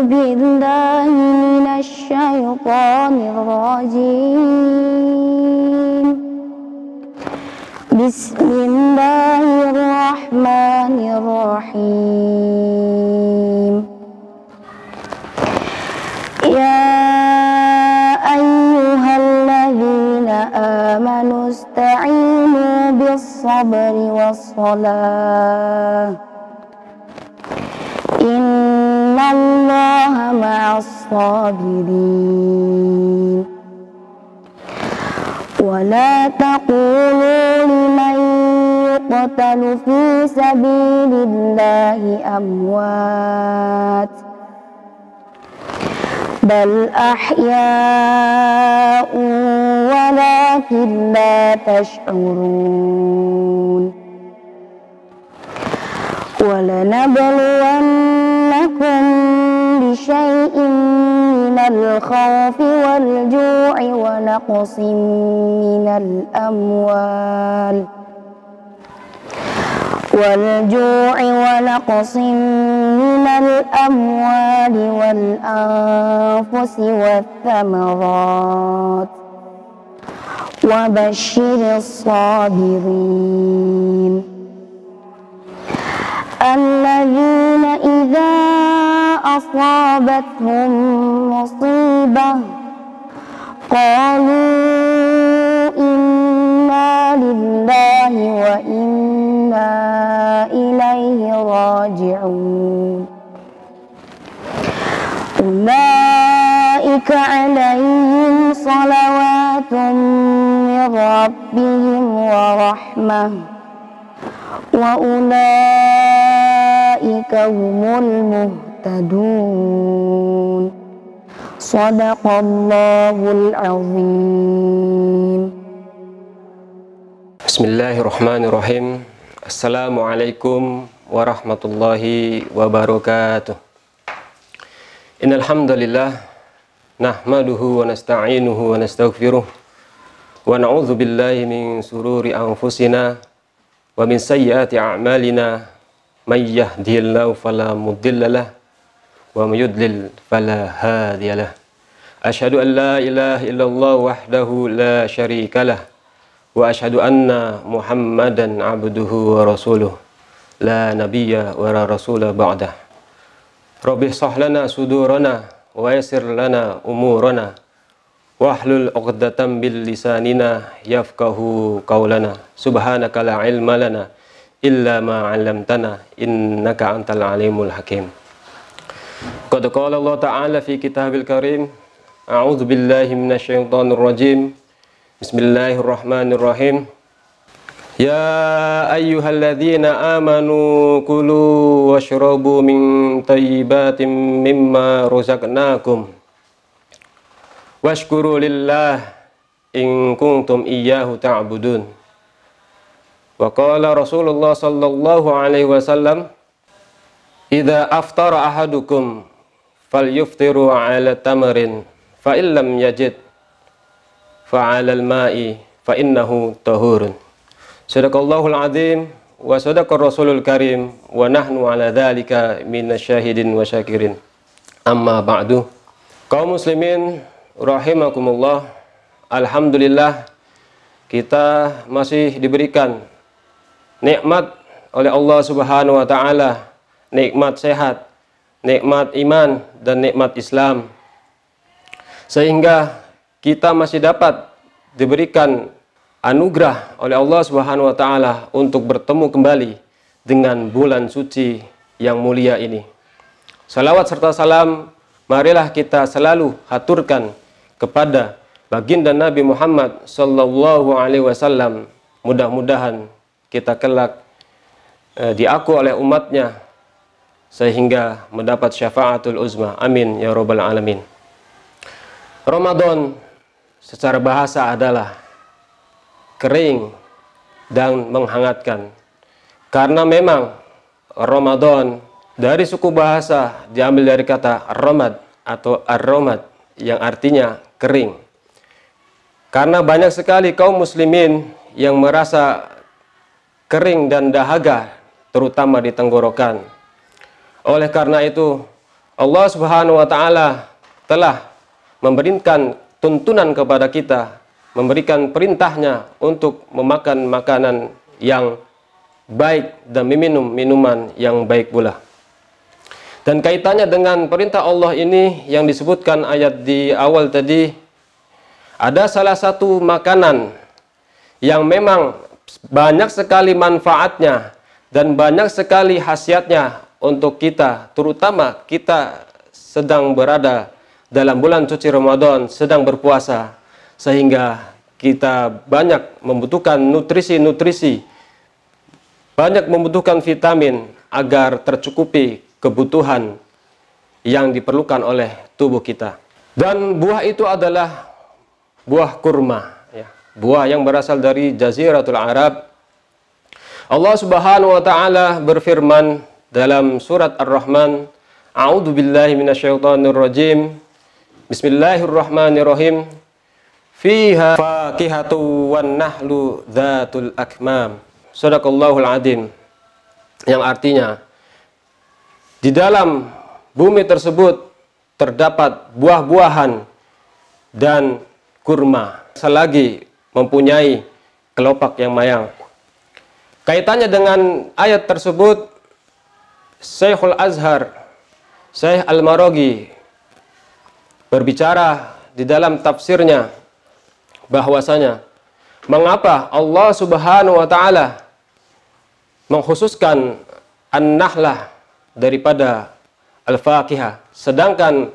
بالله من الشيطان الرجيم. بسم الله الرحمن الرحيم. يا أيها الذين آمنوا استعينوا بالصبر والصلاة إن الله مع الصابرين. ولا تقولوا لمن يقتل في سبيل الله أموات بل أحياء ولكن لا تشعرون. ولنبلونكم بشيء من الخوف والجوع ونقص من الأموال والأنفس والثمرات وبشر الصابرين الذين إذا أصابتهم مصيبة قالوا إنا لله وإنا إليه راجعون. أولئك عليهم صلوات من ربهم ورحمة وأولئك هم المهتدون. صدق الله العظيم. Bismillahirrahmanirrahim. Assalamualaikum warahmatullahi wabarakatuh. Innal hamdalillah nahmaduhu wa nasta'inuhu wa nastaghfiruh wa na'udzu billahi min sururi anfusina wa min sayyiati a'malina may yahdihillahu fala mudhillalah wa may yudlil fala hadiyalah. Asyhadu an la ilaha illallah wahdahu la syarikalah wa asyhadu anna Muhammadan abduhu wa rasuluh la nabiyya wa la rasula ba'dah. Rabbi shrah lana sudurana wa yassir lana umurana wahlul 'uqdatam bil lisanina yafqahu qaulana. Subhanaka la ilma lana illa ma 'allamtana innaka antal alimul hakim. Qad qala Allah ta'ala fi kitabil karim. A'udzu billahi minasyaitonir rajim. Bismillahirrahmanirrahim. Ya ayyuhalladzina amanu kulu washrabu min thayyibatin mimma razaqnakum washkuru lillah in kuntum iyyahu ta'budun. Wa qala Rasulullah sallallahu alaihi wasallam, idza aftara ahadukum falyuftiru ala tamarin fa illam yajid fa 'alal ma'i fa innahu tahurun. Sadaqallahul azim wa sadaqar rasulul karim wa nahnu ala dzalika minasyahidin wa syakirin. Amma ba'du. Kaum muslimin rahimakumullah, alhamdulillah kita masih diberikan nikmat oleh Allah Subhanahu wa taala, nikmat sehat, nikmat iman dan nikmat Islam, sehingga kita masih dapat diberikan anugerah oleh Allah Subhanahu wa taala untuk bertemu kembali dengan bulan suci yang mulia ini. Salawat serta salam marilah kita selalu haturkan kepada baginda Nabi Muhammad sallallahu alaihi wasallam. Mudah-mudahan kita kelak diaku oleh umatnya sehingga mendapat syafaatul uzma. Amin ya rabbal alamin. Ramadan secara bahasa adalah kering dan menghangatkan. Karena memang Ramadan dari suku bahasa diambil dari kata ramad atau ar-ramad yang artinya kering. Karena banyak sekali kaum muslimin yang merasa kering dan dahaga, terutama di tenggorokan. Oleh karena itu, Allah Subhanahu wa taala telah memberikan tuntunan kepada kita, memberikan perintahnya untuk memakan makanan yang baik dan meminum minuman yang baik pula. Dan kaitannya dengan perintah Allah ini yang disebutkan ayat di awal tadi, ada salah satu makanan yang memang banyak sekali manfaatnya dan banyak sekali khasiatnya untuk kita, terutama kita sedang berada dalam bulan suci Ramadan, sedang berpuasa, sehingga kita banyak membutuhkan nutrisi-nutrisi, banyak membutuhkan vitamin agar tercukupi kebutuhan yang diperlukan oleh tubuh kita. Dan buah itu adalah buah kurma, ya. Buah yang berasal dari Jaziratul Arab. Allah Subhanahu wa taala berfirman dalam surat Ar-Rahman, A'udzu billahi minasyaitonir rajim. Bismillahirrahmanirrahim. Fiha fakihatu wan nahlu dzatul akmam. Shadaqallahul adzim. Yang artinya, di dalam bumi tersebut terdapat buah-buahan dan kurma, selagi mempunyai kelopak yang mayang. Kaitannya dengan ayat tersebut, Syekhul Azhar, Syekh Al-Maraghi berbicara di dalam tafsirnya bahwasanya mengapa Allah Subhanahu wa taala mengkhususkan an-nahlah daripada al-fakihah, sedangkan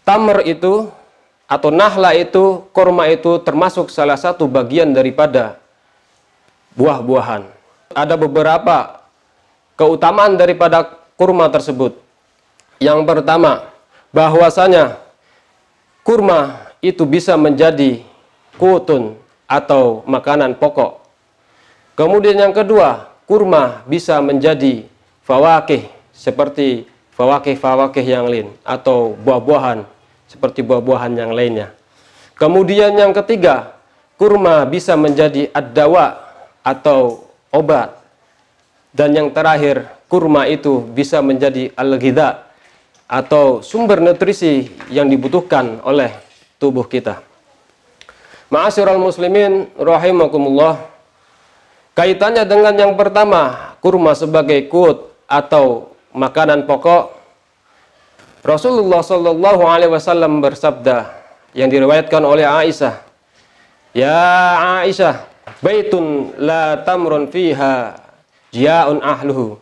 tamr itu atau nahla itu, kurma itu termasuk salah satu bagian daripada buah-buahan. Ada beberapa keutamaan daripada kurma tersebut. Yang pertama, bahwasanya kurma itu bisa menjadi qutun atau makanan pokok. Kemudian yang kedua, kurma bisa menjadi fawakih seperti fawakih yang lain atau buah-buahan seperti buah-buahan yang lainnya. Kemudian yang ketiga, kurma bisa menjadi ad-dawa atau obat. Dan yang terakhir, kurma itu bisa menjadi al-ghidha atau sumber nutrisi yang dibutuhkan oleh tubuh kita. Ma'asyiral muslimin rahimakumullah. Kaitannya dengan yang pertama, kurma sebagai qut atau makanan pokok. Rasulullah sallallahu alaihi wasallam bersabda yang diriwayatkan oleh Aisyah, "Ya Aisyah, baitun la tamrun fiha jia'un ahluhu."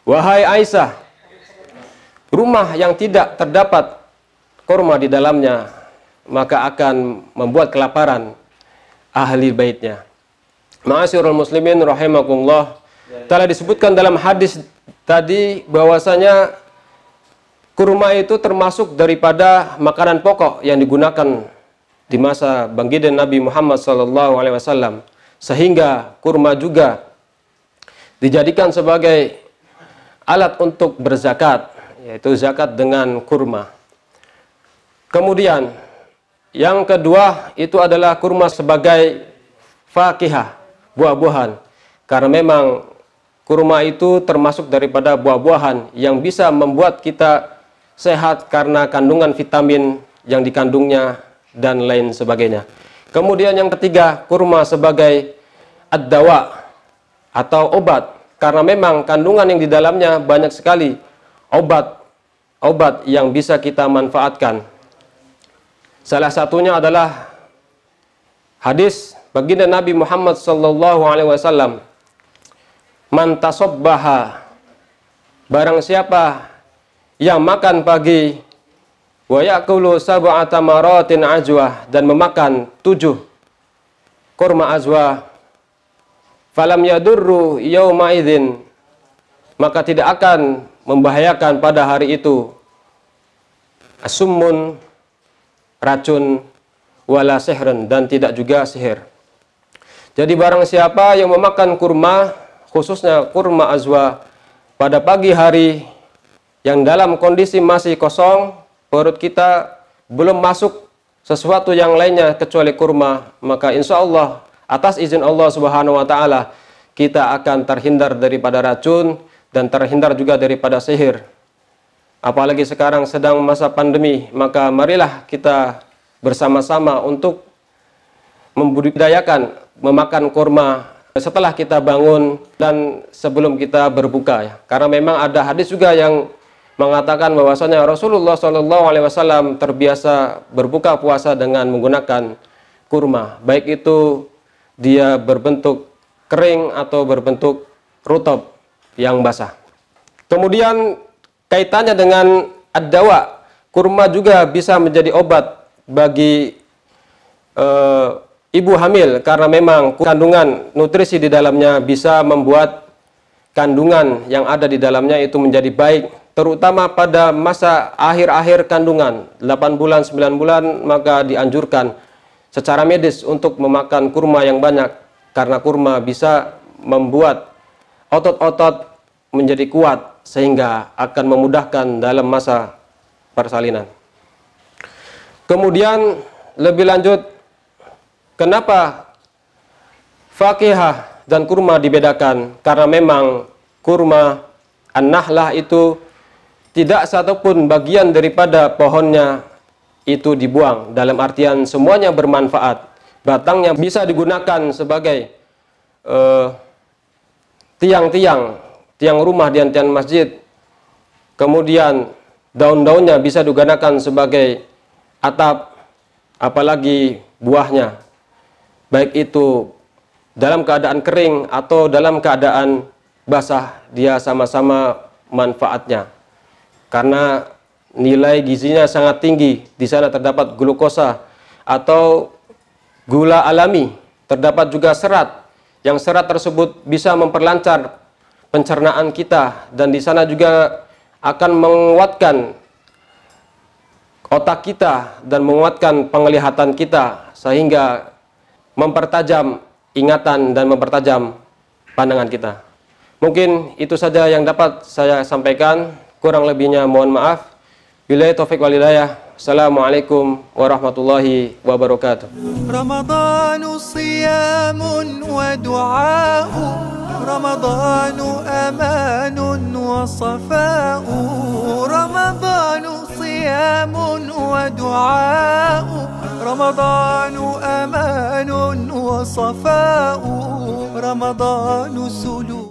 Wahai Aisyah, rumah yang tidak terdapat kurma di dalamnya, maka akan membuat kelaparan ahli baitnya. Ma'asyiral muslimin rahimakumullah. Telah disebutkan dalam hadis tadi bahwasanya kurma itu termasuk daripada makanan pokok yang digunakan di masa baginda Nabi Muhammad SAW, sehingga kurma juga dijadikan sebagai alat untuk berzakat, yaitu zakat dengan kurma. Kemudian yang kedua itu adalah kurma sebagai fakihah, buah-buahan, karena memang kurma itu termasuk daripada buah-buahan yang bisa membuat kita sehat karena kandungan vitamin yang dikandungnya dan lain sebagainya. Kemudian yang ketiga, kurma sebagai ad-dawa atau obat, karena memang kandungan yang di dalamnya banyak sekali obat yang bisa kita manfaatkan. Salah satunya adalah hadis baginda Nabi Muhammad SAW, "Man tasabbaha," barang siapa yang makan pagi, wa ya'kulu sab'ata maratin ajwah, dan memakan 7 kurma azwah, falam yadurru yawma idzin, maka tidak akan membahayakan pada hari itu asummun, racun, wala sihrun, dan tidak juga sihir. Jadi barang siapa yang memakan kurma, khususnya kurma azwa, pada pagi hari yang dalam kondisi masih kosong, perut kita belum masuk sesuatu yang lainnya kecuali kurma, maka insya Allah atas izin Allah Subhanahu wa taala kita akan terhindar daripada racun dan terhindar juga daripada sihir. apalagi sekarang sedang masa pandemi, maka marilah kita bersama-sama untuk membudidayakan memakan kurma setelah kita bangun dan sebelum kita berbuka ya. Karena memang ada hadis juga yang mengatakan bahwasanya Rasulullah SAW terbiasa berbuka puasa dengan menggunakan kurma, baik itu dia berbentuk kering atau berbentuk rutab yang basah. Kemudian kaitannya dengan ad-dawa, kurma juga bisa menjadi obat bagi ibu hamil, karena memang kandungan nutrisi di dalamnya bisa membuat kandungan yang ada di dalamnya itu menjadi baik, terutama pada masa akhir-akhir kandungan, 8 bulan, 9 bulan, maka dianjurkan secara medis untuk memakan kurma yang banyak, karena kurma bisa membuat otot-otot menjadi kuat sehingga akan memudahkan dalam masa persalinan. Kemudian lebih lanjut, kenapa fakihah dan kurma dibedakan? Karena memang kurma an-nahlah itu tidak satupun bagian daripada pohonnya itu dibuang, dalam artian semuanya bermanfaat. Batangnya bisa digunakan sebagai tiang rumah di tiang masjid. Kemudian daun-daunnya bisa digunakan sebagai atap, apalagi buahnya, baik itu dalam keadaan kering atau dalam keadaan basah, dia sama-sama manfaatnya. Karena nilai gizinya sangat tinggi. Di sana terdapat glukosa atau gula alami, terdapat juga serat, yang serat tersebut bisa memperlancar pencernaan kita, dan di sana juga akan menguatkan otak kita dan menguatkan penglihatan kita, sehingga mempertajam ingatan dan mempertajam pandangan kita. Mungkin itu saja yang dapat saya sampaikan, kurang lebihnya mohon maaf. Billahi taufiq wal hidayah. Assalamualaikum warahmatullahi wabarakatuh. Ramadhanu siyamun wa du'a'u, Ramadhanu amanun wa safa'u, Ramadhanu siyamun wa du'a'u, Ramadhanu amanun wa safa'u, Ramadhanu sulu